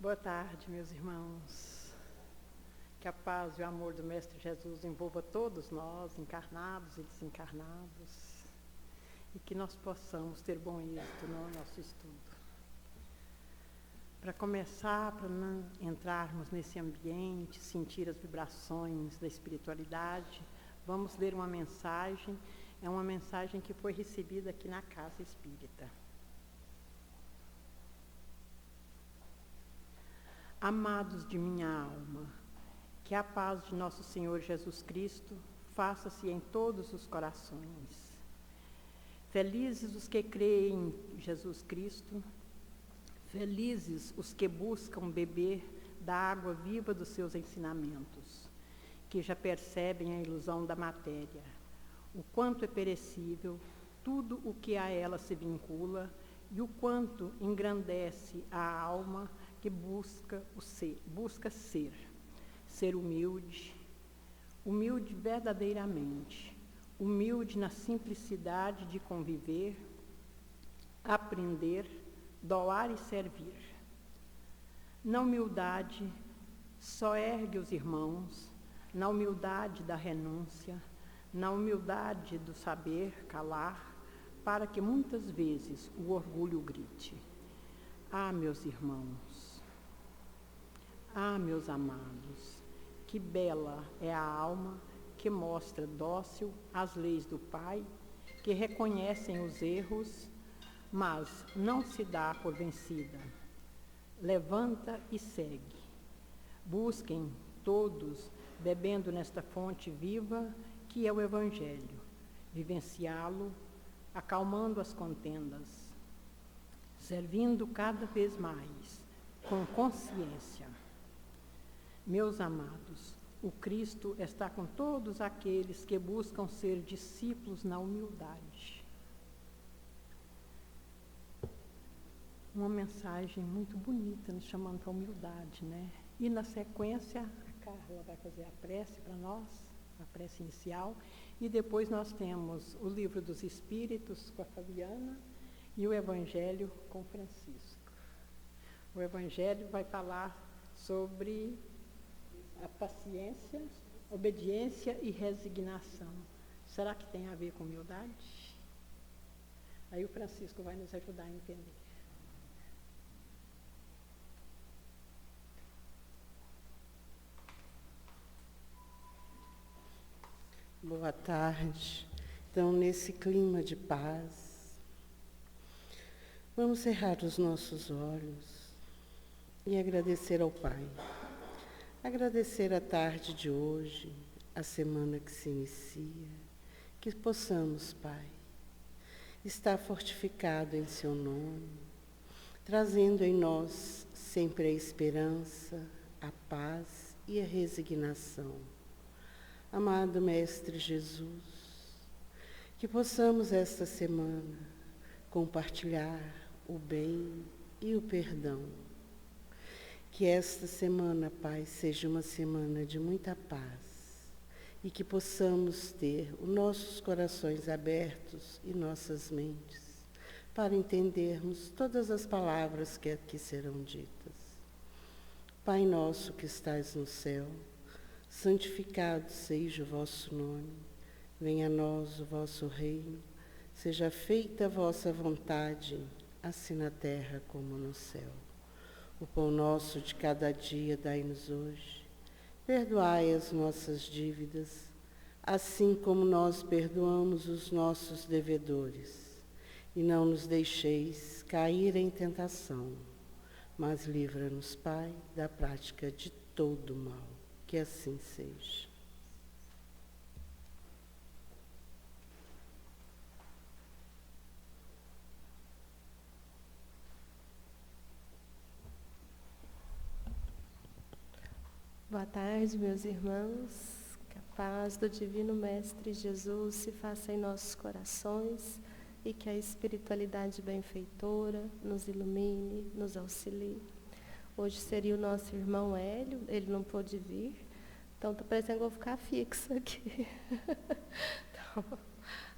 Boa tarde, meus irmãos. Que a paz e o amor do Mestre Jesus envolva todos nós, encarnados e desencarnados, e que nós possamos ter bom êxito no nosso estudo. Para começar, para não entrarmos nesse ambiente, sentir as vibrações da espiritualidade, vamos ler uma mensagem. É uma mensagem que foi recebida aqui na Casa Espírita. Amados de minha alma, que a paz de nosso Senhor Jesus Cristo faça-se em todos os corações. Felizes os que creem em Jesus Cristo, felizes os que buscam beber da água viva dos seus ensinamentos, que já percebem a ilusão da matéria, o quanto é perecível tudo o que a ela se vincula e o quanto engrandece a alma que busca ser humilde, humilde verdadeiramente, humilde na simplicidade de conviver, aprender, doar e servir. Na humildade só ergue os irmãos, na humildade da renúncia, na humildade do saber calar, para que muitas vezes o orgulho grite. Ah, meus irmãos, ah, meus amados, que bela é a alma que mostra dócil às leis do Pai, que reconhecem os erros, mas não se dá por vencida. Levanta e segue. Busquem todos, bebendo nesta fonte viva que é o Evangelho, vivenciá-lo, acalmando as contendas, servindo cada vez mais, com consciência. Meus amados, o Cristo está com todos aqueles que buscam ser discípulos na humildade. Uma mensagem muito bonita nos chamando para a humildade, né? E na sequência, a Carla vai fazer a prece para nós, a prece inicial, e depois nós temos o Livro dos Espíritos com a Fabiana e o Evangelho com Francisco. O Evangelho vai falar sobre a paciência, obediência e resignação. Será que tem a ver com humildade? Aí o Francisco vai nos ajudar a entender. Boa tarde. Então, nesse clima de paz, vamos cerrar os nossos olhos e agradecer ao Pai. Agradecer a tarde de hoje, a semana que se inicia, que possamos, Pai, estar fortificado em Seu nome, trazendo em nós sempre a esperança, a paz e a resignação. Amado Mestre Jesus, que possamos esta semana compartilhar o bem e o perdão. Que esta semana, Pai, seja uma semana de muita paz e que possamos ter os nossos corações abertos e nossas mentes para entendermos todas as palavras que aqui serão ditas. Pai nosso que estais no céu, santificado seja o vosso nome, venha a nós o vosso reino, seja feita a vossa vontade, assim na terra como no céu. O pão nosso de cada dia dai-nos hoje. Perdoai as nossas dívidas, assim como nós perdoamos os nossos devedores. E não nos deixeis cair em tentação, mas livra-nos, Pai, da prática de todo mal. Que assim seja. Boa tarde, meus irmãos. Que a paz do Divino Mestre Jesus se faça em nossos corações e que a espiritualidade benfeitora nos ilumine, nos auxilie. Hoje seria o nosso irmão Hélio, ele não pôde vir, então está parecendo que eu vou ficar fixa aqui. Então,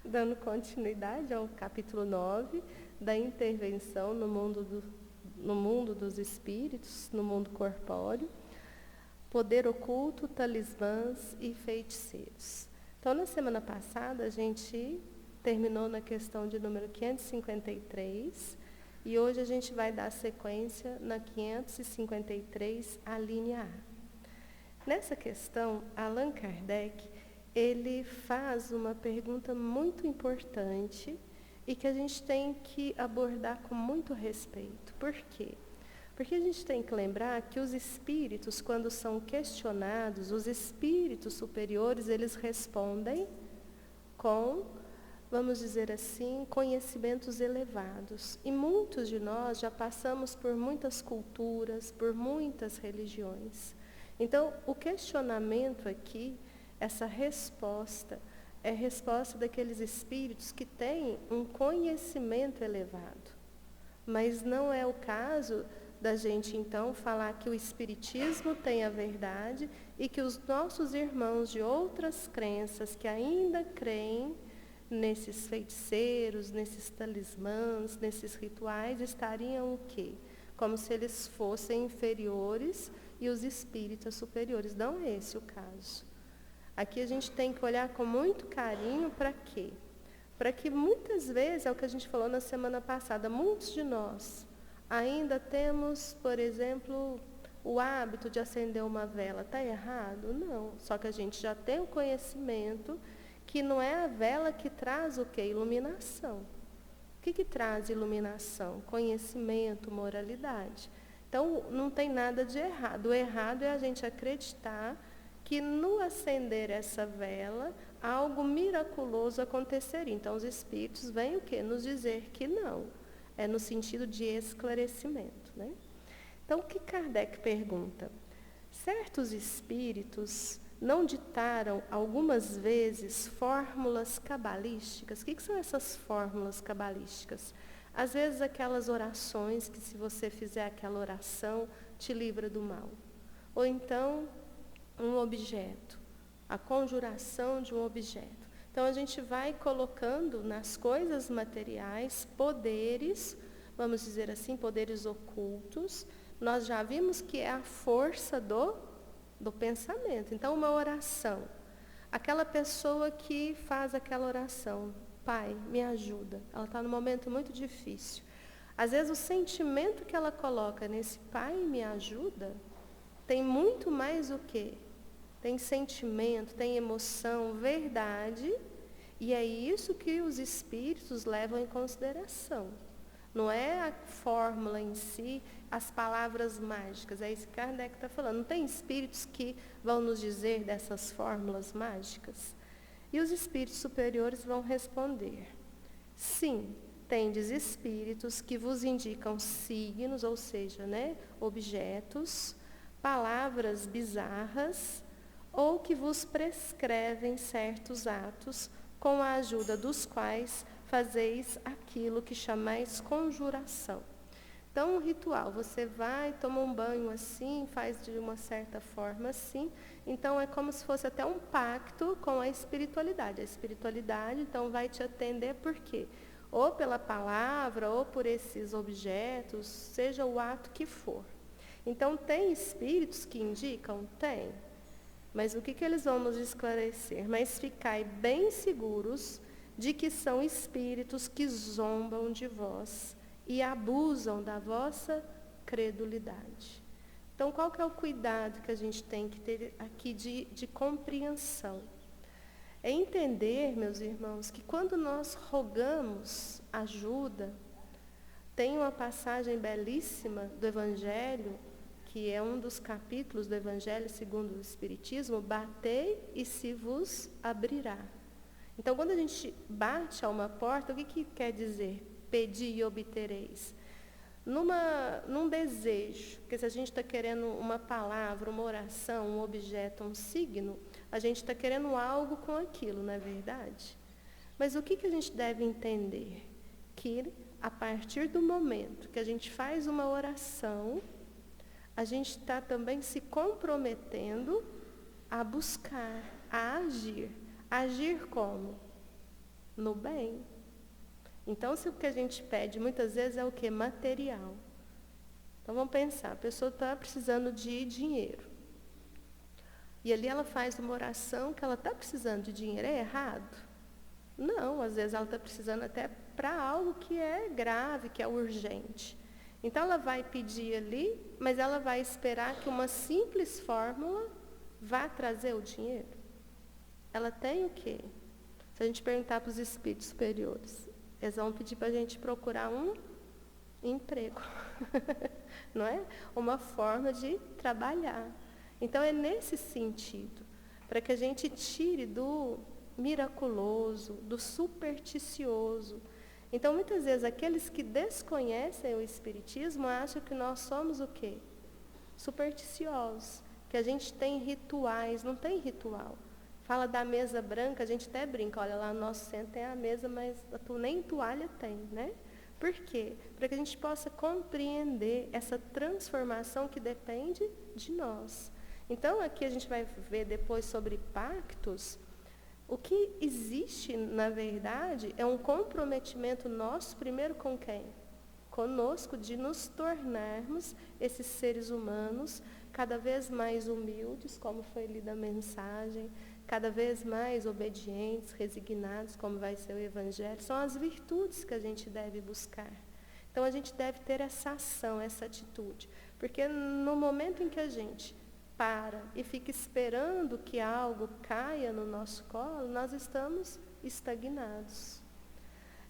dando continuidade ao capítulo 9 da intervenção no mundo no mundo dos espíritos, no mundo corpóreo, poder oculto, talismãs e feiticeiros. Então, na semana passada, a gente terminou na questão de número 553 e hoje a gente vai dar sequência na 553, a linha A. Nessa questão, Allan Kardec, ele faz uma pergunta muito importante e que a gente tem que abordar com muito respeito. Por quê? Porque a gente tem que lembrar que os espíritos, quando são questionados, os espíritos superiores, eles respondem com, vamos dizer assim, conhecimentos elevados. E muitos de nós já passamos por muitas culturas, por muitas religiões. Então, o questionamento aqui, essa resposta, é a resposta daqueles espíritos que têm um conhecimento elevado. Mas não é o caso da gente, então, falar que o espiritismo tem a verdade e que os nossos irmãos de outras crenças que ainda creem nesses feiticeiros, nesses talismãs, nesses rituais, estariam o quê? Como se eles fossem inferiores e os espíritas superiores. Não é esse o caso. Aqui a gente tem que olhar com muito carinho para quê? Para que muitas vezes, é o que a gente falou na semana passada, muitos de nós ainda temos, por exemplo, o hábito de acender uma vela. Está errado? Não. Só que a gente já tem o conhecimento que não é a vela que traz o quê? Iluminação. O que traz iluminação? Conhecimento, moralidade. Então, não tem nada de errado. O errado é a gente acreditar que no acender essa vela, algo miraculoso aconteceria. Então, os espíritos vêm o quê? Nos dizer que não. É no sentido de esclarecimento, né? Então, o que Kardec pergunta? Certos espíritos não ditaram algumas vezes fórmulas cabalísticas? O que são essas fórmulas cabalísticas? Às vezes aquelas orações que, se você fizer aquela oração, te livra do mal. Ou então, um objeto, a conjuração de um objeto. Então, a gente vai colocando nas coisas materiais poderes, vamos dizer assim, poderes ocultos. Nós já vimos que é a força do pensamento. Então, uma oração. Aquela pessoa que faz aquela oração, Pai, me ajuda. Ela está num momento muito difícil. Às vezes, o sentimento que ela coloca nesse Pai, me ajuda, tem muito mais o quê? Tem sentimento, tem emoção, verdade, e é isso que os espíritos levam em consideração. Não é a fórmula em si, as palavras mágicas, é isso que Kardec está falando. Não tem espíritos que vão nos dizer dessas fórmulas mágicas? E os espíritos superiores vão responder: sim, tendes espíritos que vos indicam signos, ou seja, né, objetos, palavras bizarras, ou que vos prescrevem certos atos, com a ajuda dos quais fazeis aquilo que chamais conjuração. Então, um ritual, você vai, toma um banho assim, faz de uma certa forma assim. Então, é como se fosse até um pacto com a espiritualidade. A espiritualidade, então, vai te atender por quê? Ou pela palavra, ou por esses objetos, seja o ato que for. Então, tem espíritos que indicam? Tem. Mas o que eles vão nos esclarecer? Mas ficai bem seguros de que são espíritos que zombam de vós e abusam da vossa credulidade. Então, qual que é o cuidado que a gente tem que ter aqui de compreensão? É entender, meus irmãos, que quando nós rogamos ajuda, tem uma passagem belíssima do Evangelho, que é um dos capítulos do Evangelho segundo o Espiritismo: batei e se vos abrirá. Então, quando a gente bate a uma porta, o que quer dizer? Pedi e obtereis. Num desejo, porque se a gente está querendo uma palavra, uma oração, um objeto, um signo, a gente está querendo algo com aquilo, não é verdade? Mas o que a gente deve entender? Que a partir do momento que a gente faz uma oração, a gente está também se comprometendo a buscar, a agir. Agir como? No bem. Então, se o que a gente pede muitas vezes é o quê? Material. Então vamos pensar, a pessoa está precisando de dinheiro. E ali ela faz uma oração que ela está precisando de dinheiro. É errado? Não, às vezes ela está precisando até para algo que é grave, que é urgente. Então ela vai pedir ali, mas ela vai esperar que uma simples fórmula vá trazer o dinheiro. Ela tem o quê? Se a gente perguntar para os espíritos superiores, eles vão pedir para a gente procurar um emprego, não é? Uma forma de trabalhar. Então é nesse sentido, para que a gente tire do miraculoso, do supersticioso. Então muitas vezes aqueles que desconhecem o Espiritismo acham que nós somos o quê? Supersticiosos, que a gente tem rituais, não tem ritual. Fala da mesa branca, a gente até brinca, olha lá no nosso centro tem a mesa, mas nem toalha tem, né? Por quê? Para que a gente possa compreender essa transformação que depende de nós. Então, aqui a gente vai ver depois sobre pactos. O que existe, na verdade, é um comprometimento nosso, primeiro com quem? Conosco, de nos tornarmos esses seres humanos cada vez mais humildes, como foi lida a mensagem, cada vez mais obedientes, resignados, como vai ser o Evangelho. São as virtudes que a gente deve buscar. Então, a gente deve ter essa ação, essa atitude. Porque no momento em que a gente para e fica esperando que algo caia no nosso colo, nós estamos estagnados.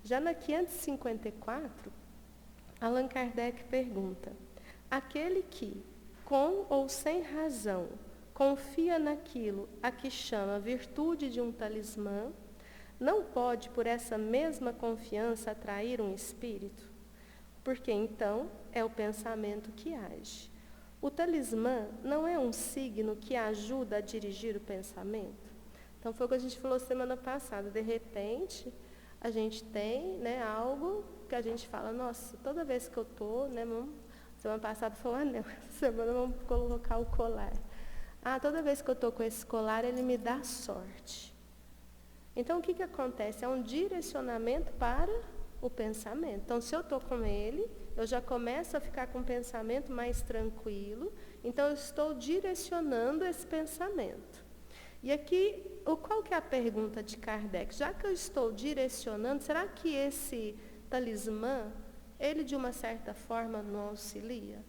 Já na 554, Allan Kardec pergunta: aquele que, com ou sem razão, confia naquilo a que chama virtude de um talismã, não pode, por essa mesma confiança, atrair um espírito? Porque então é o pensamento que age. O talismã não é um signo que ajuda a dirigir o pensamento? Então, foi o que a gente falou semana passada. De repente, a gente tem, né, algo que a gente fala, nossa, toda vez que eu estou, né, semana passada foi o anel, essa semana vamos colocar o colar. Toda vez que eu estou com esse colar, ele me dá sorte. Então, o que acontece? É um direcionamento para o pensamento. Então, se eu estou com ele, eu já começo a ficar com um pensamento mais tranquilo, então eu estou direcionando esse pensamento. E aqui, qual que é a pergunta de Kardec? Já que eu estou direcionando, será que esse talismã, ele de uma certa forma não auxilia?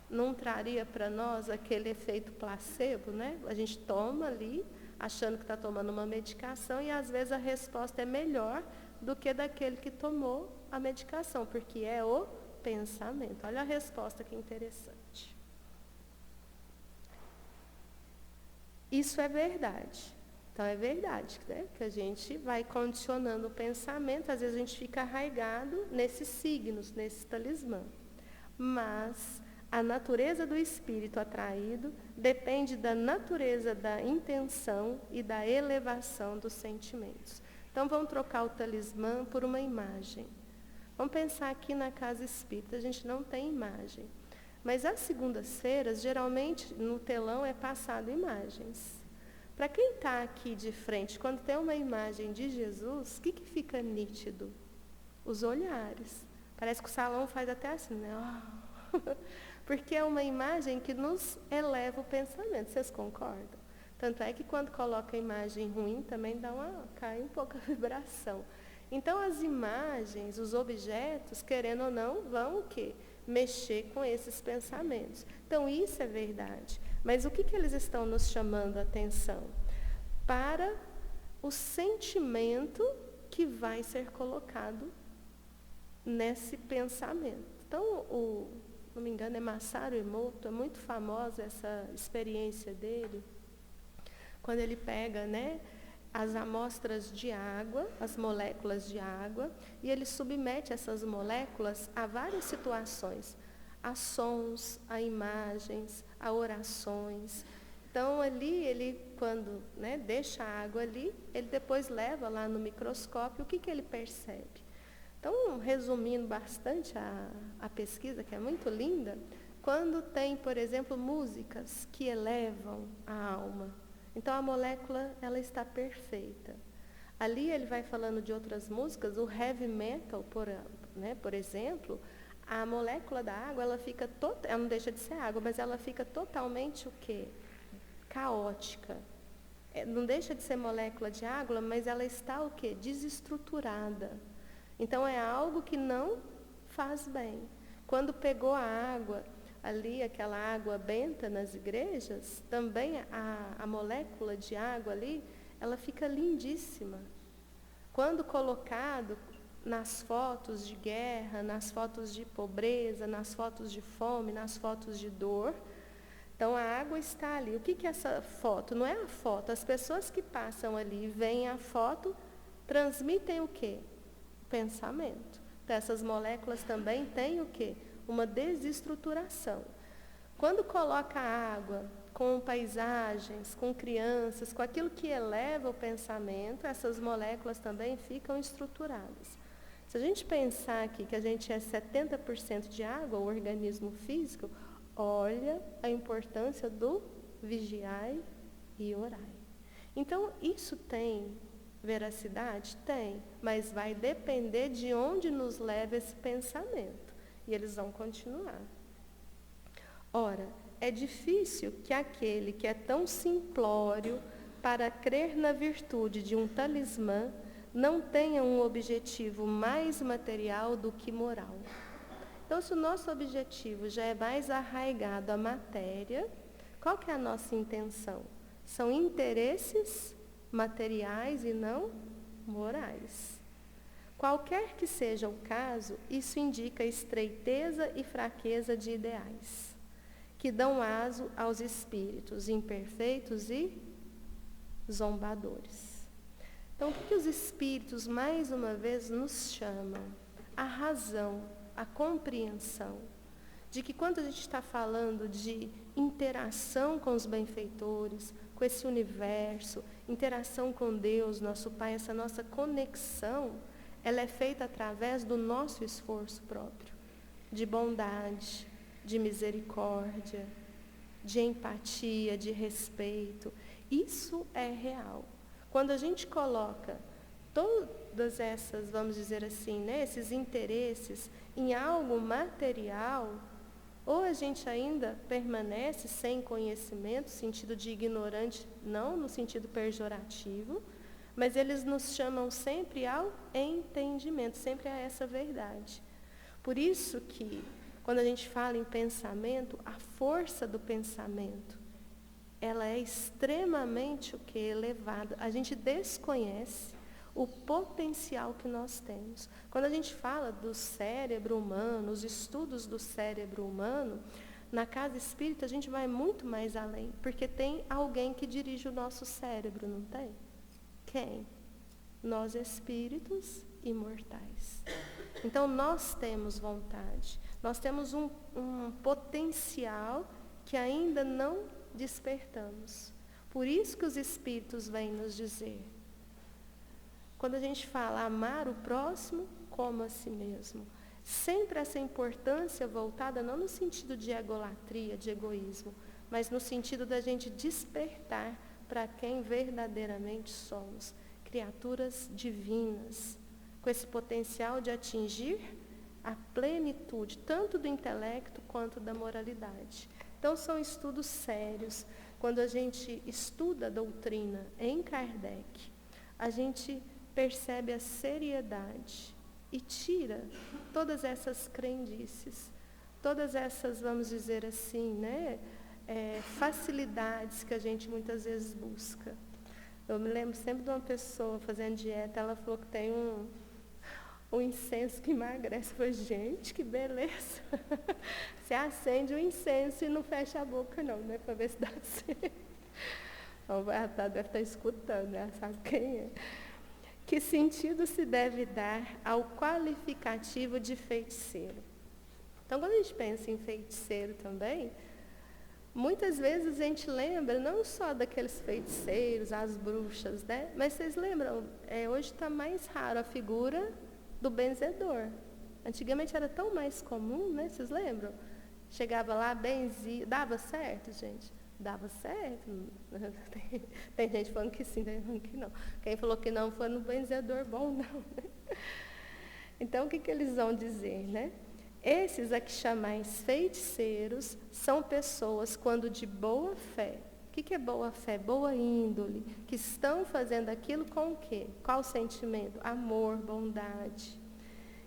Não traria para nós aquele efeito placebo, né? A gente toma ali, achando que está tomando uma medicação, e às vezes a resposta é melhor do que daquele que tomou a medicação, porque é o pensamento. Olha a resposta que interessante. Isso é verdade. Então é verdade, né? Que a gente vai condicionando o pensamento, às vezes a gente fica arraigado nesses signos, nesse talismã. Mas a natureza do espírito atraído depende da natureza da intenção e da elevação dos sentimentos. Então, vamos trocar o talismã por uma imagem. Vamos pensar aqui na casa espírita, a gente não tem imagem. Mas às segundas-feiras, geralmente, no telão é passado imagens. Para quem está aqui de frente, quando tem uma imagem de Jesus, o que fica nítido? Os olhares. Parece que o salão faz até assim, né? Porque é uma imagem que nos eleva o pensamento. Vocês concordam? Tanto é que quando coloca a imagem ruim, também cai um pouco a vibração. Então, as imagens, os objetos, querendo ou não, vão o quê? Mexer com esses pensamentos. Então, isso é verdade. Mas o que eles estão nos chamando a atenção? Para o sentimento que vai ser colocado nesse pensamento. Então, não me engano, é Masaru Emoto, é muito famosa essa experiência dele, quando ele pega, né, as amostras de água, as moléculas de água, e ele submete essas moléculas a várias situações, a sons, a imagens, a orações. Então, ali, ele, quando, né, deixa a água ali, ele depois leva lá no microscópio, o que ele percebe? Então, resumindo bastante a pesquisa, que é muito linda, quando tem, por exemplo, músicas que elevam a alma, então a molécula ela está perfeita. Ali ele vai falando de outras músicas, o heavy metal, por exemplo, a molécula da água, ela não deixa de ser água, mas ela fica totalmente o quê? Caótica. Não deixa de ser molécula de água, mas ela está o quê? Desestruturada. Então, é algo que não faz bem. Quando pegou a água, ali, aquela água benta nas igrejas, também a molécula de água ali, ela fica lindíssima. Quando colocado nas fotos de guerra, nas fotos de pobreza, nas fotos de fome, nas fotos de dor, então a água está ali. O que é essa foto? Não é a foto. As pessoas que passam ali, veem a foto, transmitem o quê? O pensamento. Então, essas moléculas também têm o quê? Uma desestruturação. Quando coloca a água com paisagens, com crianças, com aquilo que eleva o pensamento, essas moléculas também ficam estruturadas. Se a gente pensar aqui que a gente é 70% de água, o organismo físico, olha a importância do vigiai e orai. Então, isso tem veracidade? Tem, mas vai depender de onde nos leva esse pensamento. E eles vão continuar. Ora, é difícil que aquele que é tão simplório para crer na virtude de um talismã não tenha um objetivo mais material do que moral. Então, se o nosso objetivo já é mais arraigado à matéria, qual que é a nossa intenção? São interesses materiais e não morais. Qualquer que seja o caso, isso indica estreiteza e fraqueza de ideais, que dão aso aos espíritos imperfeitos e zombadores. Então, o que os espíritos, mais uma vez, nos chamam? A razão, a compreensão de que quando a gente está falando de interação com os benfeitores, com esse universo, interação com Deus, nosso Pai, essa nossa conexão, ela é feita através do nosso esforço próprio, de bondade, de misericórdia, de empatia, de respeito. Isso é real. Quando a gente coloca todas essas, vamos dizer assim, né, esses interesses em algo material, ou a gente ainda permanece sem conhecimento, sentido de ignorante, não no sentido pejorativo, mas eles nos chamam sempre ao entendimento, sempre a essa verdade. Por isso que, quando a gente fala em pensamento, a força do pensamento, ela é extremamente o que? Elevada. A gente desconhece o potencial que nós temos. Quando a gente fala do cérebro humano, os estudos do cérebro humano, na casa espírita a gente vai muito mais além, porque tem alguém que dirige o nosso cérebro, não tem? Quem? Nós espíritos imortais. Então nós temos vontade, nós temos um potencial que ainda não despertamos. Por isso que os espíritos vêm nos dizer, quando a gente fala amar o próximo como a si mesmo, sempre essa importância voltada não no sentido de egolatria, de egoísmo, mas no sentido da gente despertar para quem verdadeiramente somos, criaturas divinas, com esse potencial de atingir a plenitude, tanto do intelecto quanto da moralidade. Então, são estudos sérios. Quando a gente estuda a doutrina em Kardec, a gente percebe a seriedade e tira todas essas crendices, todas essas, vamos dizer assim, né, facilidades que a gente muitas vezes busca. Eu me lembro sempre de uma pessoa fazendo dieta, ela falou que tem um incenso que emagrece. Eu falei, gente, que beleza. Você acende o incenso e não fecha a boca não, né? Para ver se dá certo. Ela deve estar escutando, né? Ela sabe quem é. Que sentido se deve dar ao qualificativo de feiticeiro? Então, quando a gente pensa em feiticeiro também, muitas vezes a gente lembra não só daqueles feiticeiros, as bruxas, né? Mas vocês lembram, hoje está mais raro a figura do benzedor. Antigamente era tão mais comum, né? Vocês lembram? Chegava lá, benzia. Dava certo, gente? Dava certo. Tem gente falando que sim, tem gente falando que não. Quem falou que não foi no benzedor bom, não. Né? Então, o que eles vão dizer, né? Esses a que chamais feiticeiros são pessoas, quando de boa fé. O que é boa fé? Boa índole. Que estão fazendo aquilo com o quê? Qual sentimento? Amor, bondade.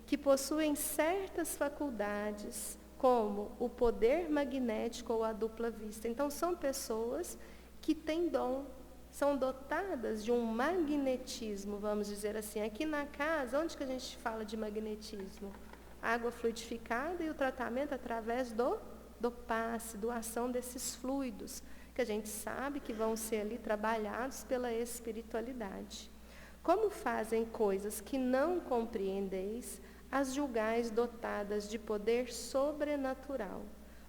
Que possuem certas faculdades, como o poder magnético ou a dupla vista. Então, são pessoas que têm dom, são dotadas de um magnetismo, vamos dizer assim. Aqui na casa, onde que a gente fala de magnetismo? Água fluidificada e o tratamento através do passe, doação desses fluidos, que a gente sabe que vão ser ali trabalhados pela espiritualidade. Como fazem coisas que não compreendeis, as julgais dotadas de poder sobrenatural.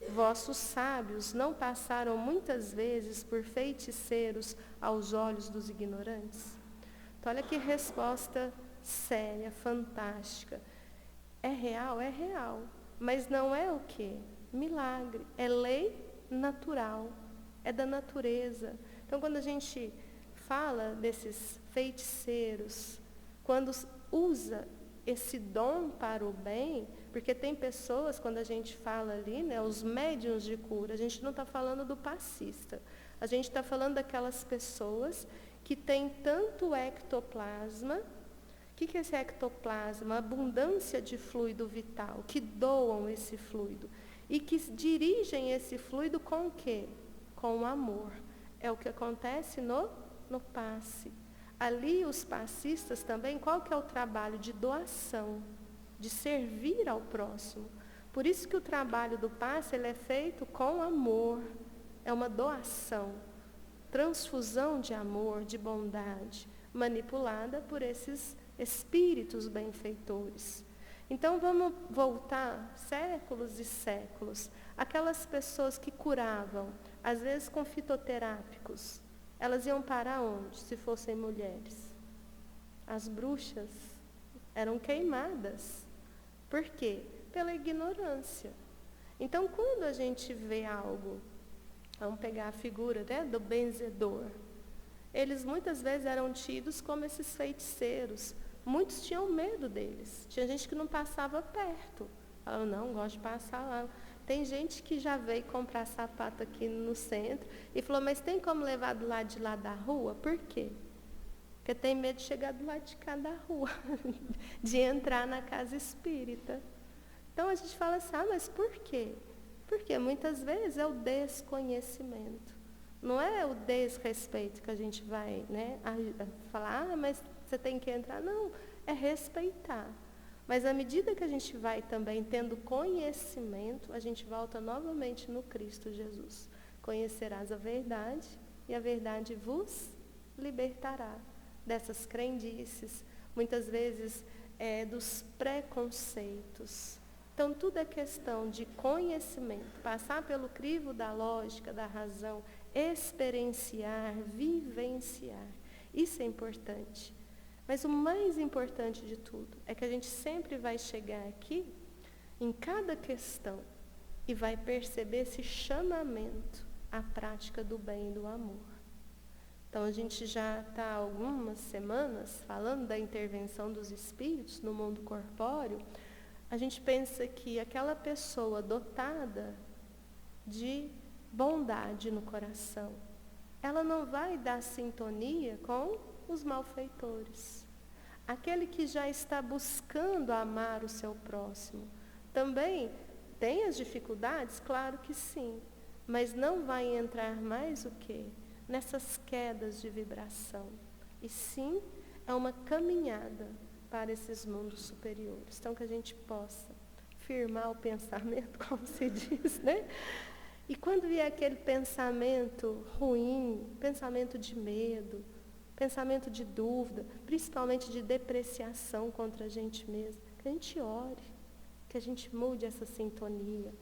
Vossos sábios não passaram muitas vezes por feiticeiros aos olhos dos ignorantes? Então, olha que resposta séria, fantástica. É real? É real. Mas não é o quê? Milagre. É lei natural. É da natureza. Então, quando a gente fala desses feiticeiros, quando usa esse dom para o bem, porque tem pessoas, quando a gente fala ali, né, os médiuns de cura, a gente não está falando do passista. A gente está falando daquelas pessoas que têm tanto ectoplasma. O que é esse ectoplasma? Abundância de fluido vital, que doam esse fluido. E que dirigem esse fluido com o quê? Com o amor. É o que acontece no passe. Ali os passistas também, qual que é o trabalho? De doação, de servir ao próximo. Por isso que o trabalho do passe ele é feito com amor. É uma doação, transfusão de amor, de bondade, manipulada por esses espíritos benfeitores. Então vamos voltar séculos e séculos. Aquelas pessoas que curavam, às vezes com fitoterápicos, elas iam parar onde, se fossem mulheres? As bruxas eram queimadas. Por quê? Pela ignorância. Então, quando a gente vê algo, vamos pegar a figura, né, do benzedor, eles muitas vezes eram tidos como esses feiticeiros. Muitos tinham medo deles. Tinha gente que não passava perto. Falava, não, gosto de passar lá. Tem gente que já veio comprar sapato aqui no centro e falou, mas tem como levar do lado de lá da rua? Por quê? Porque tem medo de chegar do lado de cá da rua, de entrar na casa espírita. Então a gente fala assim, mas por quê? Porque muitas vezes é o desconhecimento. Não é o desrespeito que a gente vai, né, falar, mas você tem que entrar. Não, é respeitar. Mas à medida que a gente vai também tendo conhecimento, a gente volta novamente no Cristo Jesus. Conhecerás a verdade e a verdade vos libertará dessas crendices, muitas vezes dos preconceitos. Então tudo é questão de conhecimento, passar pelo crivo da lógica, da razão, experienciar, vivenciar. Isso é importante. Mas o mais importante de tudo é que a gente sempre vai chegar aqui, em cada questão, e vai perceber esse chamamento à prática do bem e do amor. Então, a gente já está há algumas semanas falando da intervenção dos espíritos no mundo corpóreo. A gente pensa que aquela pessoa dotada de bondade no coração, ela não vai dar sintonia com os malfeitores. Aquele que já está buscando amar o seu próximo, também tem as dificuldades? Claro que sim. Mas não vai entrar mais o quê? Nessas quedas de vibração. E sim, é uma caminhada para esses mundos superiores. Então, que a gente possa firmar o pensamento, como se diz, né? E quando vier aquele pensamento ruim, pensamento de medo, pensamento de dúvida, principalmente de depreciação contra a gente mesmo, que a gente ore, que a gente mude essa sintonia,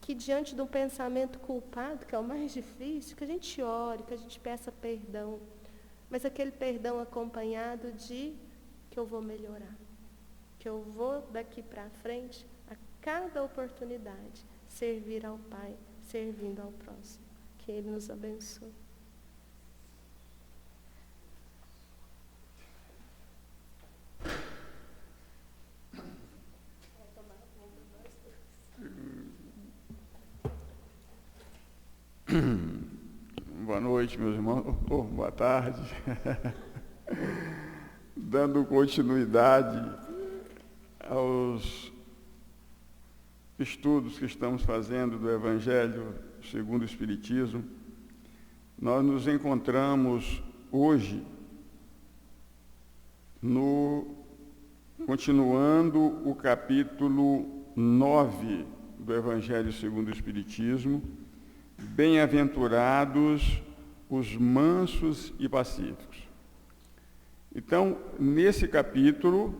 que diante de um pensamento culpado, que é o mais difícil, que a gente ore, que a gente peça perdão, mas aquele perdão acompanhado de que eu vou melhorar, que eu vou daqui para frente, a cada oportunidade, servir ao Pai, servindo ao próximo. Que Ele nos abençoe. noite, meus irmãos. Boa tarde. Dando continuidade aos estudos que estamos fazendo do Evangelho segundo o Espiritismo, nós nos encontramos hoje continuando o capítulo 9 do Evangelho segundo o Espiritismo, bem-aventurados os mansos e pacíficos. Então, nesse capítulo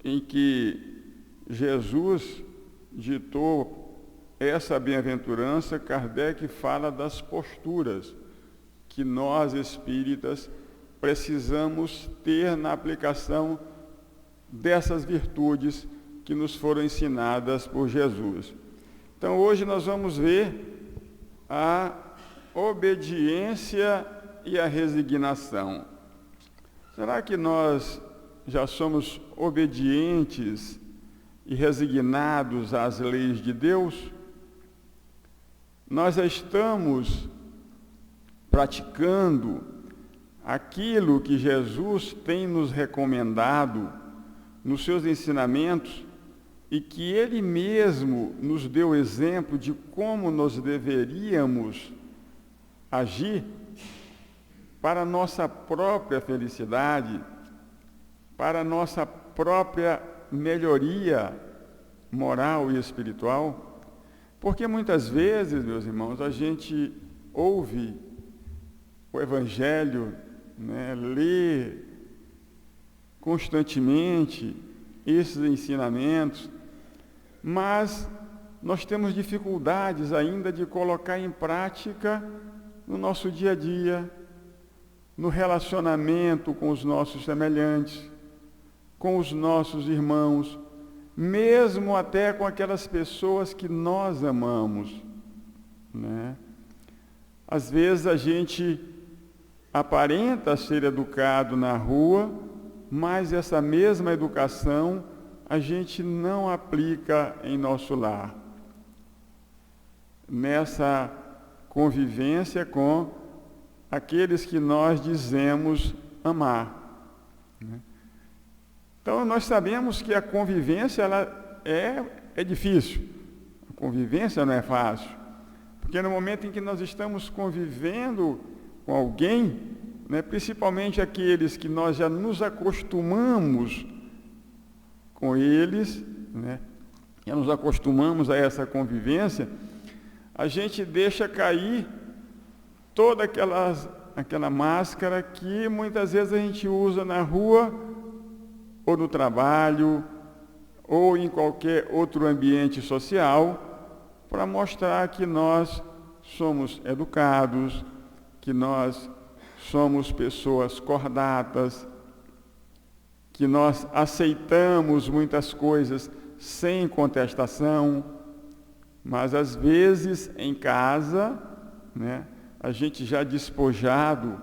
em que Jesus ditou essa bem-aventurança, Kardec fala das posturas que nós espíritas precisamos ter na aplicação dessas virtudes que nos foram ensinadas por Jesus. Então, hoje nós vamos ver a obediência e a resignação. Será que nós já somos obedientes e resignados às leis de Deus? Nós já estamos praticando aquilo que Jesus tem nos recomendado nos seus ensinamentos e que Ele mesmo nos deu exemplo de como nós deveríamos agir para a nossa própria felicidade, para a nossa própria melhoria moral e espiritual? Porque muitas vezes, meus irmãos, a gente ouve o Evangelho, lê constantemente esses ensinamentos, mas nós temos dificuldades ainda de colocar em prática no nosso dia a dia, no relacionamento com os nossos semelhantes, com os nossos irmãos, mesmo até com aquelas pessoas que nós amamos, Às vezes a gente aparenta ser educado na rua, mas essa mesma educação a gente não aplica em nosso lar, nessa convivência com aqueles que nós dizemos amar. Então, nós sabemos que a convivência ela é difícil, a convivência não é fácil, porque no momento em que nós estamos convivendo com alguém, principalmente aqueles que nós já nos acostumamos com eles, já nos acostumamos a essa convivência, a gente deixa cair toda aquela máscara que muitas vezes a gente usa na rua, ou no trabalho, ou em qualquer outro ambiente social, para mostrar que nós somos educados, que nós somos pessoas cordatas, que nós aceitamos muitas coisas sem contestação, mas às vezes em casa, a gente já despojado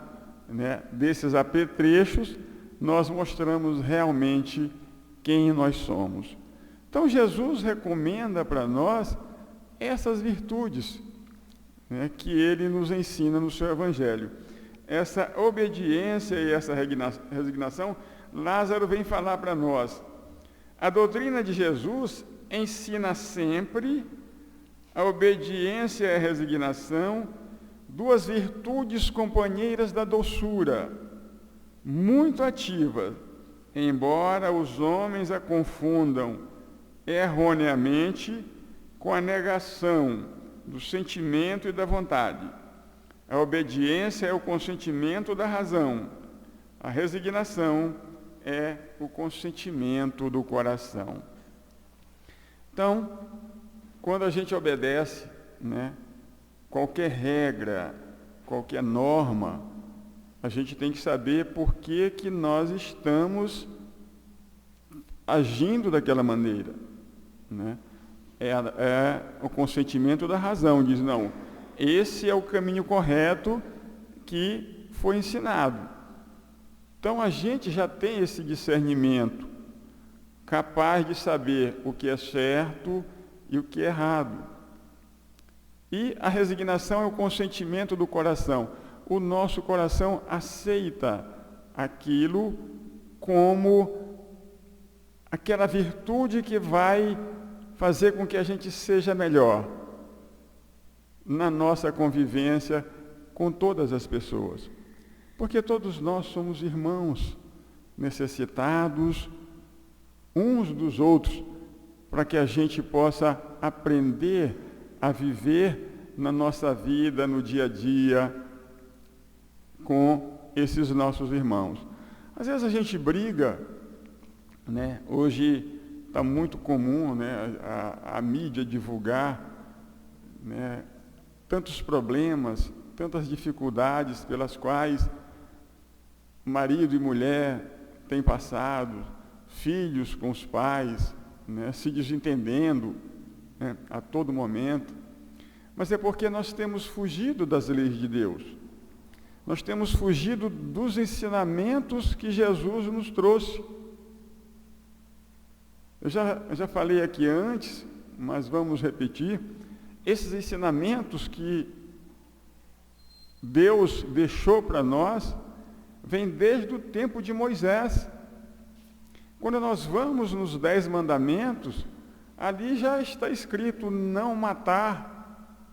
desses apetrechos, nós mostramos realmente quem nós somos. Então Jesus recomenda para nós essas virtudes que Ele nos ensina no seu Evangelho. Essa obediência e essa resignação, Lázaro vem falar para nós. A doutrina de Jesus ensina sempre a obediência e a resignação, duas virtudes companheiras da doçura, muito ativas, embora os homens a confundam erroneamente com a negação do sentimento e da vontade. A obediência é o consentimento da razão, a resignação é o consentimento do coração. Então, quando a gente obedece, qualquer regra, qualquer norma, a gente tem que saber por que nós estamos agindo daquela maneira. É o consentimento da razão, diz, não, esse é o caminho correto que foi ensinado. Então a gente já tem esse discernimento, capaz de saber o que é certo e o que é errado. E a resignação é o consentimento do coração. o nosso coração aceita aquilo como aquela virtude que vai fazer com que a gente seja melhor na nossa convivência com todas as pessoas. Porque todos nós somos irmãos, necessitados uns dos outros, para que a gente possa aprender a viver na nossa vida, no dia a dia, com esses nossos irmãos. Às vezes a gente briga, né? Hoje está muito comum, né, a mídia divulgar, né, tantos problemas, tantas dificuldades pelas quais marido e mulher têm passado, filhos com os pais, né, se desentendendo, né, a todo momento. Mas é porque nós temos fugido das leis de Deus. Nós temos fugido dos ensinamentos que Jesus nos trouxe. Eu já falei aqui antes, mas vamos repetir. Esses ensinamentos que Deus deixou para nós, vêm desde o tempo de Moisés. Quando nós vamos nos 10 mandamentos, ali já está escrito: não matar,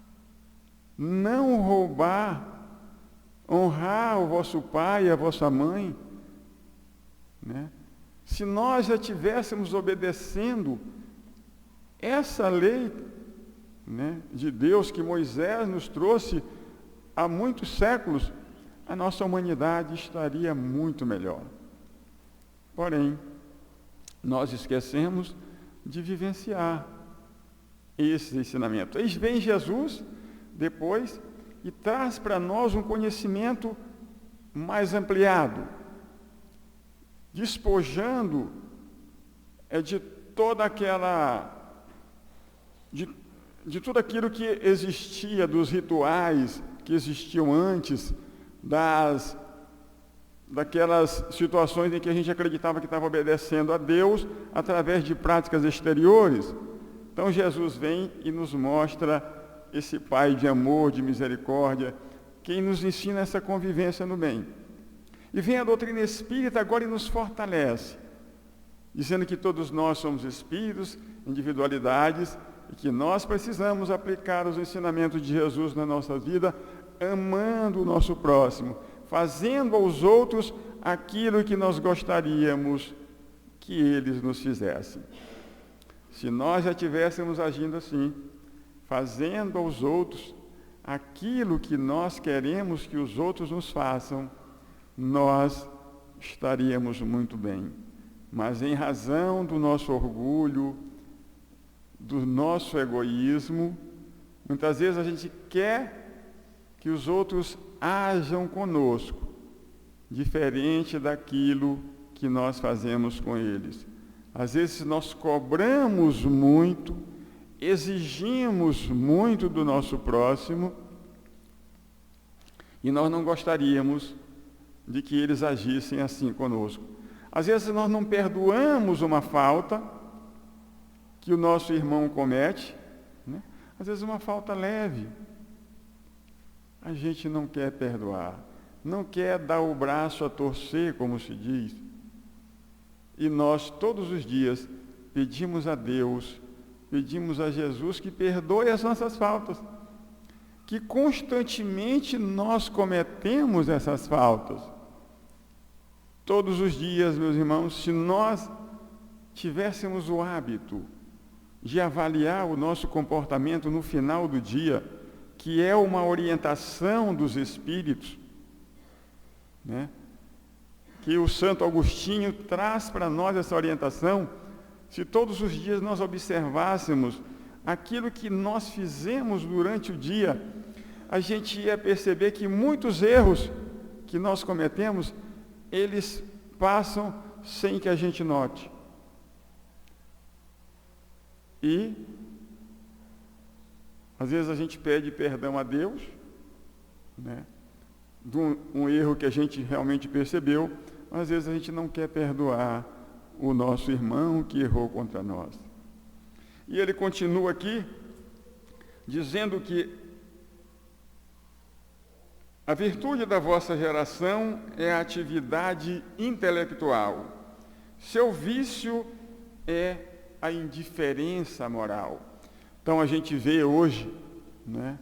não roubar, honrar o vosso pai e a vossa mãe, né? Se nós já estivéssemos obedecendo essa lei, né, de Deus que Moisés nos trouxe há muitos séculos, a nossa humanidade estaria muito melhor. Porém, nós esquecemos de vivenciar esses ensinamentos. Eis vem Jesus depois e traz para nós um conhecimento mais ampliado, despojando de toda aquela de tudo aquilo que existia, dos rituais que existiam antes, daquelas situações em que a gente acreditava que estava obedecendo a Deus através de práticas exteriores. Então Jesus vem e nos mostra esse Pai de amor, de misericórdia, quem nos ensina essa convivência no bem. E vem a doutrina espírita agora e nos fortalece, dizendo que todos nós somos espíritos, individualidades, e que nós precisamos aplicar os ensinamentos de Jesus na nossa vida, amando o nosso próximo, fazendo aos outros aquilo que nós gostaríamos que eles nos fizessem. Se nós já estivéssemos agindo assim, fazendo aos outros aquilo que nós queremos que os outros nos façam, nós estaríamos muito bem. Mas em razão do nosso orgulho, do nosso egoísmo, muitas vezes a gente quer que os outros ajam conosco, diferente daquilo que nós fazemos com eles. Às vezes nós cobramos muito, exigimos muito do nosso próximo, e nós não gostaríamos de que eles agissem assim conosco. Às vezes nós não perdoamos uma falta que o nosso irmão comete, né? Às vezes uma falta leve. A gente não quer perdoar, não quer dar o braço a torcer, como se diz. E nós, todos os dias, pedimos a Deus, pedimos a Jesus que perdoe as nossas faltas, que constantemente nós cometemos essas faltas. Todos os dias, meus irmãos, se nós tivéssemos o hábito de avaliar o nosso comportamento no final do dia, que é uma orientação dos Espíritos, né? Que o Santo Agostinho traz para nós essa orientação. Se todos os dias nós observássemos aquilo que nós fizemos durante o dia, a gente ia perceber que muitos erros que nós cometemos, eles passam sem que a gente note. E às vezes a gente pede perdão a Deus, né, de um erro que a gente realmente percebeu, mas às vezes a gente não quer perdoar o nosso irmão que errou contra nós. E ele continua aqui, dizendo que A virtude da vossa geração é a atividade intelectual. Seu vício é a indiferença moral. Então a gente vê hoje, né,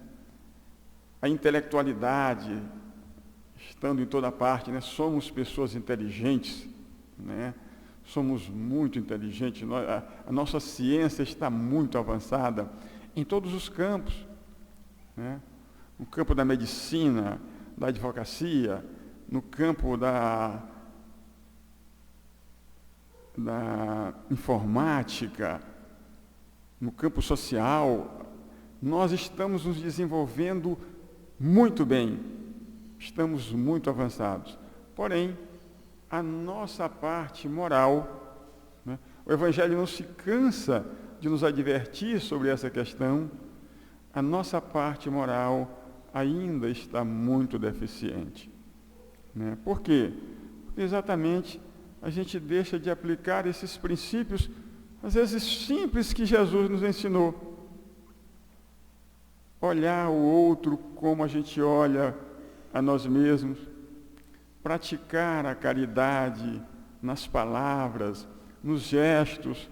a intelectualidade estando em toda parte, né? Somos pessoas inteligentes, né? Somos muito inteligentes, a nossa ciência está muito avançada em todos os campos, né? No campo da medicina, da advocacia, no campo da informática, no campo social, nós estamos nos desenvolvendo muito bem, estamos muito avançados. Porém, a nossa parte moral, né? O Evangelho não se cansa de nos advertir sobre essa questão. A nossa parte moral ainda está muito deficiente, né? Por quê? Porque exatamente a gente deixa de aplicar esses princípios, às vezes simples, que Jesus nos ensinou. Olhar o outro como a gente olha a nós mesmos, praticar a caridade nas palavras, nos gestos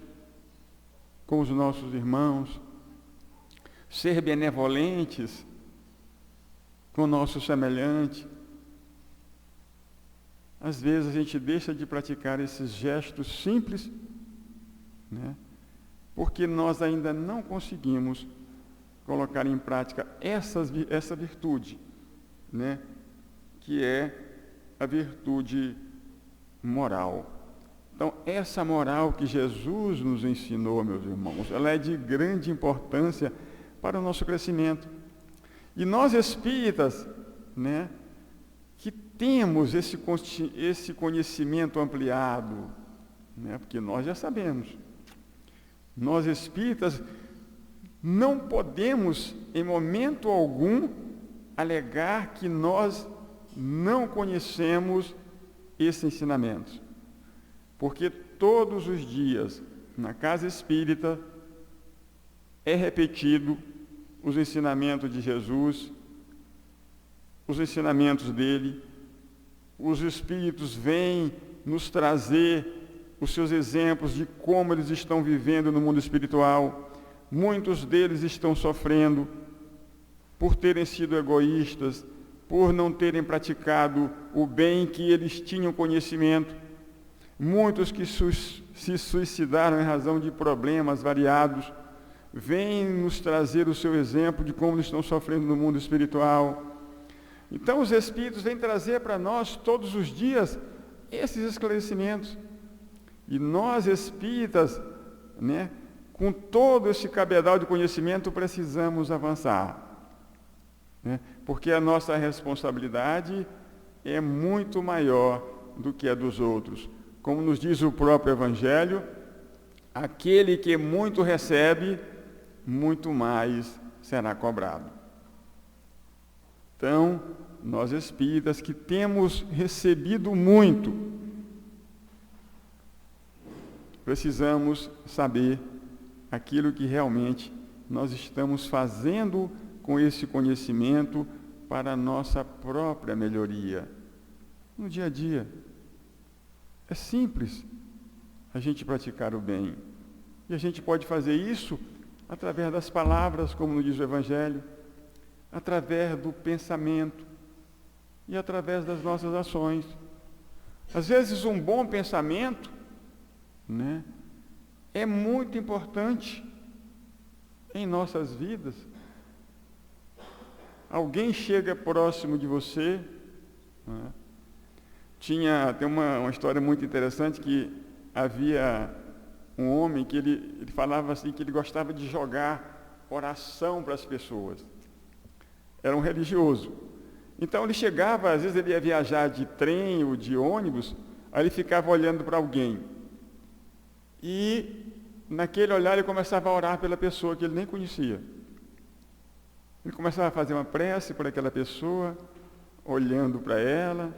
com os nossos irmãos, ser benevolentes com o nosso semelhante. Às vezes a gente deixa de praticar esses gestos simples, né, porque nós ainda não conseguimos colocar em prática essa virtude, né, que é a virtude moral. Então, essa moral que Jesus nos ensinou, meus irmãos, ela é de grande importância para o nosso crescimento. E nós espíritas, né, que temos esse conhecimento ampliado, né, porque nós já sabemos, nós espíritas não podemos, em momento algum, alegar que nós não conhecemos esses ensinamentos. Porque todos os dias, na casa espírita, é repetido os ensinamentos de Jesus, os ensinamentos dele. Os espíritos vêm nos trazer os seus exemplos de como eles estão vivendo no mundo espiritual. Muitos deles estão sofrendo por terem sido egoístas, por não terem praticado o bem que eles tinham conhecimento. Muitos que se suicidaram em razão de problemas variados, vêm nos trazer o seu exemplo de como eles estão sofrendo no mundo espiritual. Então os Espíritos vêm trazer para nós todos os dias esses esclarecimentos. E nós espíritas, né, com todo esse cabedal de conhecimento, precisamos avançar, né? Porque a nossa responsabilidade é muito maior do que a dos outros. Como nos diz o próprio Evangelho, aquele que muito recebe, muito mais será cobrado. Então, nós espíritas que temos recebido muito, precisamos saber aquilo que realmente nós estamos fazendo com esse conhecimento para a nossa própria melhoria. No dia a dia, é simples a gente praticar o bem. E a gente pode fazer isso através das palavras, como nos diz o Evangelho, através do pensamento e através das nossas ações. Às vezes um bom pensamento, né, é muito importante em nossas vidas. Alguém chega próximo de você, né? Tem uma história muito interessante que havia um homem que ele falava assim, que ele gostava de jogar oração para as pessoas. Era um religioso. Então ele chegava, às vezes ele ia viajar de trem ou de ônibus, aí ele ficava olhando para alguém. E naquele olhar ele começava a orar pela pessoa que ele nem conhecia. Ele começava a fazer uma prece por aquela pessoa, olhando para ela.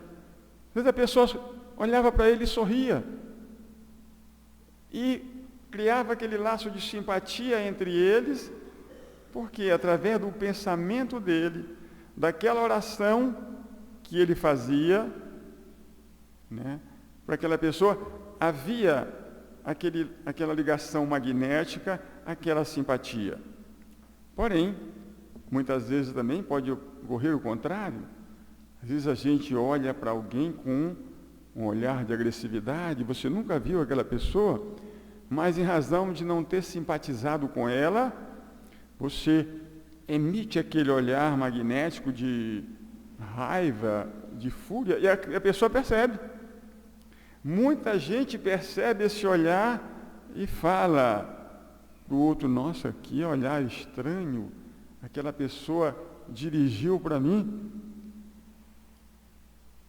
Às vezes a pessoa olhava para ele e sorria. E criava aquele laço de simpatia entre eles, porque através do pensamento dele, daquela oração, que ele fazia, né, para aquela pessoa, havia aquela ligação magnética, aquela simpatia. Porém, muitas vezes também pode ocorrer o contrário. Às vezes a gente olha para alguém com um olhar de agressividade, você nunca viu aquela pessoa, mas em razão de não ter simpatizado com ela, você emite aquele olhar magnético de raiva, de fúria, e a pessoa percebe. Muita gente percebe esse olhar e fala para o outro: nossa, que olhar estranho, aquela pessoa dirigiu para mim.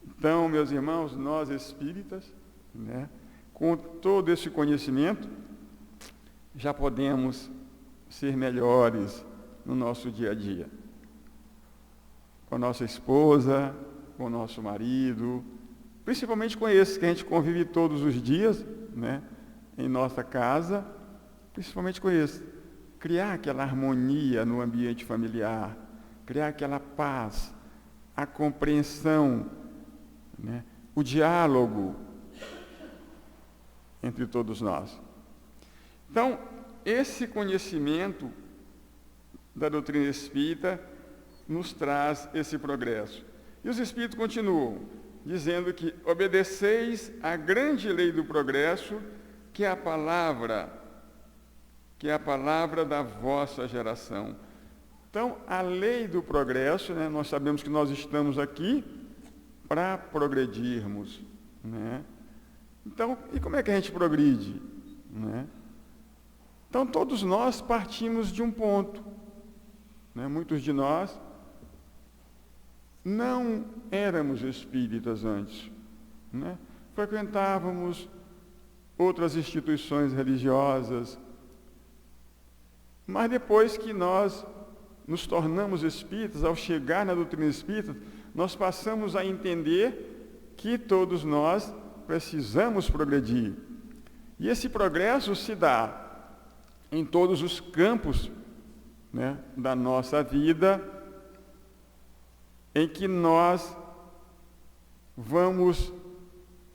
Então, meus irmãos, nós espíritas, né, com todo esse conhecimento, já podemos ser melhores no nosso dia a dia. Com a nossa esposa, com o nosso marido, principalmente com esses que a gente convive todos os dias, né, em nossa casa, principalmente com esses. Criar aquela harmonia no ambiente familiar, criar aquela paz, a compreensão, né, o diálogo entre todos nós. Então, esse conhecimento da doutrina espírita nos traz esse progresso. E os espíritos continuam dizendo que obedeceis à grande lei do progresso, que é a palavra da vossa geração. Então, a lei do progresso, né, nós sabemos que nós estamos aqui para progredirmos, né? Então, e como é que a gente progride, né? Então, todos nós partimos de um ponto, né? Muitos de nós não éramos espíritas antes, né? Frequentávamos outras instituições religiosas, mas depois que nós nos tornamos espíritas, ao chegar na doutrina espírita, nós passamos a entender que todos nós precisamos progredir. E esse progresso se dá em todos os campos, né, da nossa vida, em que nós vamos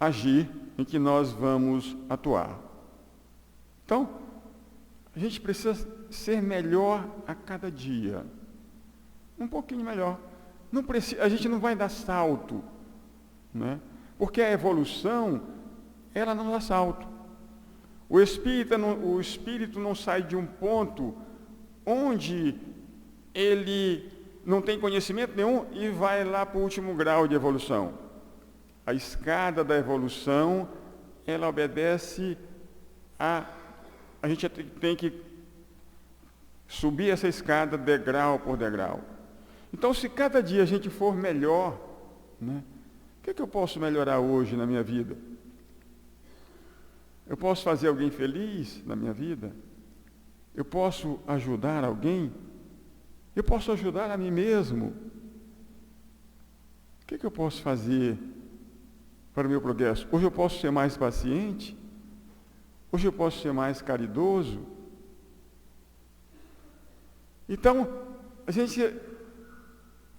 agir, em que nós vamos atuar. Então, a gente precisa ser melhor a cada dia, um pouquinho melhor. A gente não vai dar salto, né? Porque a evolução, ela não dá salto. O espírito não sai de um ponto onde ele não tem conhecimento nenhum e vai lá para o último grau de evolução. A escada da evolução, ela obedece a gente tem que subir essa escada degrau por degrau. Então, se cada dia a gente for melhor, né, o que é que eu posso melhorar hoje na minha vida? Eu posso fazer alguém feliz na minha vida? Eu posso ajudar alguém? Eu posso ajudar a mim mesmo? O que é que eu posso fazer para o meu progresso? Hoje eu posso ser mais paciente? Hoje eu posso ser mais caridoso? Então, a gente,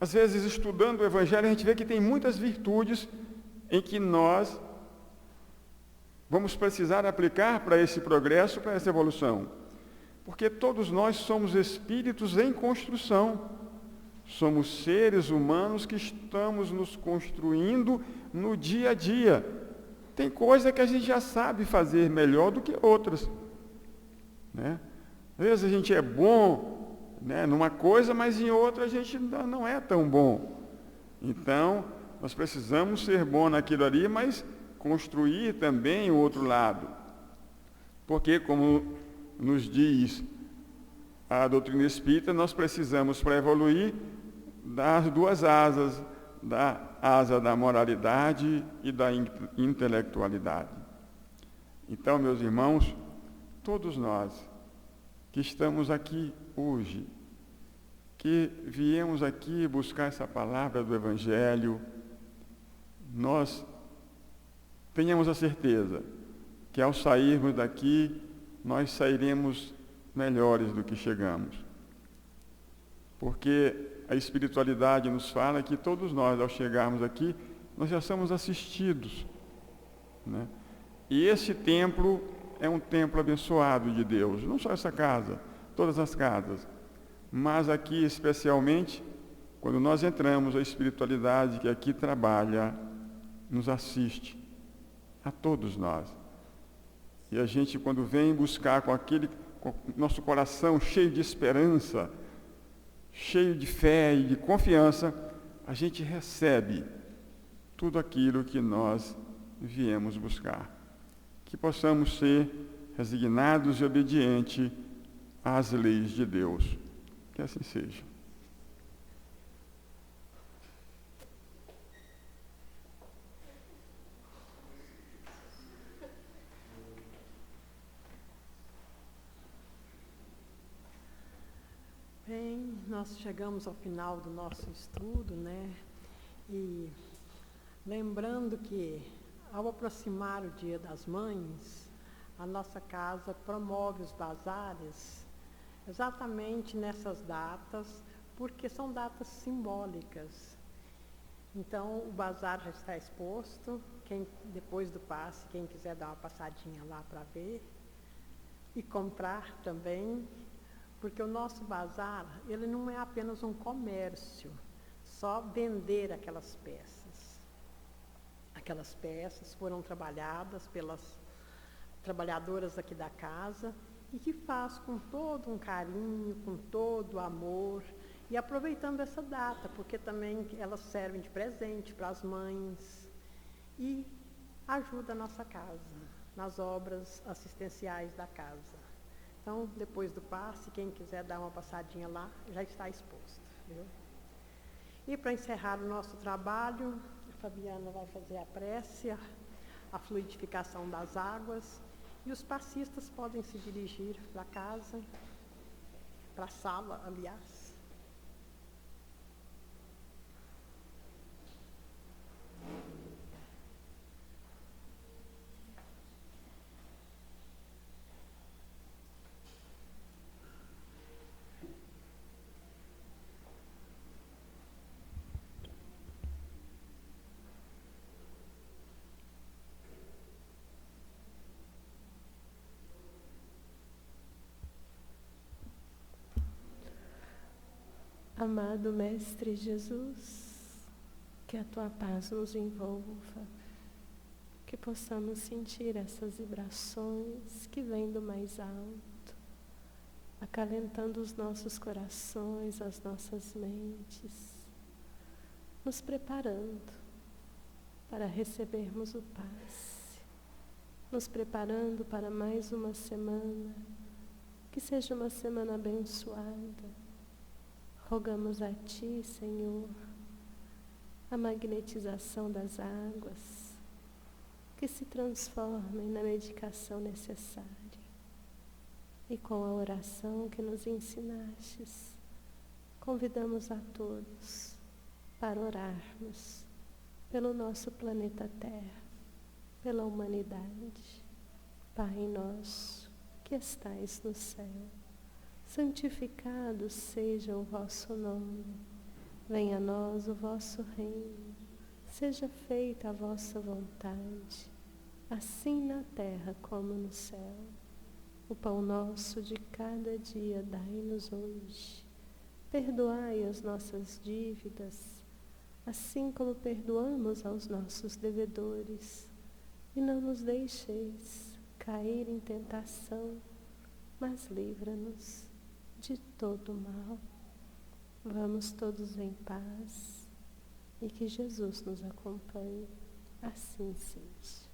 às vezes, estudando o Evangelho, a gente vê que tem muitas virtudes em que nós vamos precisar aplicar para esse progresso, para essa evolução. Porque todos nós somos espíritos em construção. Somos seres humanos que estamos nos construindo no dia a dia. Tem coisa que a gente já sabe fazer melhor do que outras, né? Às vezes a gente é bom, né, numa coisa, mas em outra a gente não é tão bom. Então, nós precisamos ser bom naquilo ali, mas construir também o outro lado. Porque, como nos diz a doutrina espírita, nós precisamos, para evoluir, das duas asas, da asa da moralidade e da intelectualidade. Então, meus irmãos, todos nós que estamos aqui hoje, que viemos aqui buscar essa palavra do Evangelho, nós tenhamos a certeza que ao sairmos daqui, nós sairemos melhores do que chegamos. Porque a espiritualidade nos fala que todos nós, ao chegarmos aqui, nós já somos assistidos, né? E esse templo é um templo abençoado de Deus, não só essa casa, todas as casas, mas aqui especialmente, quando nós entramos, a espiritualidade que aqui trabalha, nos assiste, a todos nós. E a gente, quando vem buscar com nosso coração cheio de esperança, cheio de fé e de confiança, a gente recebe tudo aquilo que nós viemos buscar. Que possamos ser resignados e obedientes às leis de Deus. Que assim seja. Bem, nós chegamos ao final do nosso estudo, né? E lembrando que, ao aproximar o Dia das Mães, a nossa casa promove os bazares exatamente nessas datas, porque são datas simbólicas. Então, o bazar já está exposto, depois do passe, quem quiser dar uma passadinha lá para ver, e comprar também, porque o nosso bazar, ele não é apenas um comércio, só vender aquelas peças. Aquelas peças foram trabalhadas pelas trabalhadoras aqui da casa e que faz com todo um carinho, com todo o amor, e aproveitando essa data, porque também elas servem de presente para as mães e ajuda a nossa casa, nas obras assistenciais da casa. Então, depois do passe, quem quiser dar uma passadinha lá, já está exposto. Viu? E para encerrar o nosso trabalho, a Fabiana vai fazer a prece, a fluidificação das águas, e os passistas podem se dirigir para casa, para a sala, aliás. Amado Mestre Jesus, que a Tua paz nos envolva, que possamos sentir essas vibrações que vêm do mais alto, acalentando os nossos corações, as nossas mentes, nos preparando para recebermos o passe, nos preparando para mais uma semana, que seja uma semana abençoada. Rogamos a Ti, Senhor, a magnetização das águas, que se transformem na medicação necessária. E com a oração que nos ensinastes, convidamos a todos para orarmos pelo nosso planeta Terra, pela humanidade. Pai nosso, que estais no céu, santificado seja o vosso nome. Venha a nós o vosso reino. Seja feita a vossa vontade, assim na terra como no céu. O pão nosso de cada dia dai-nos hoje. Perdoai as nossas dívidas, assim como perdoamos aos nossos devedores. E não nos deixeis cair em tentação, mas livra-nos de todo mal. Vamos todos em paz e que Jesus nos acompanhe. Assim seja.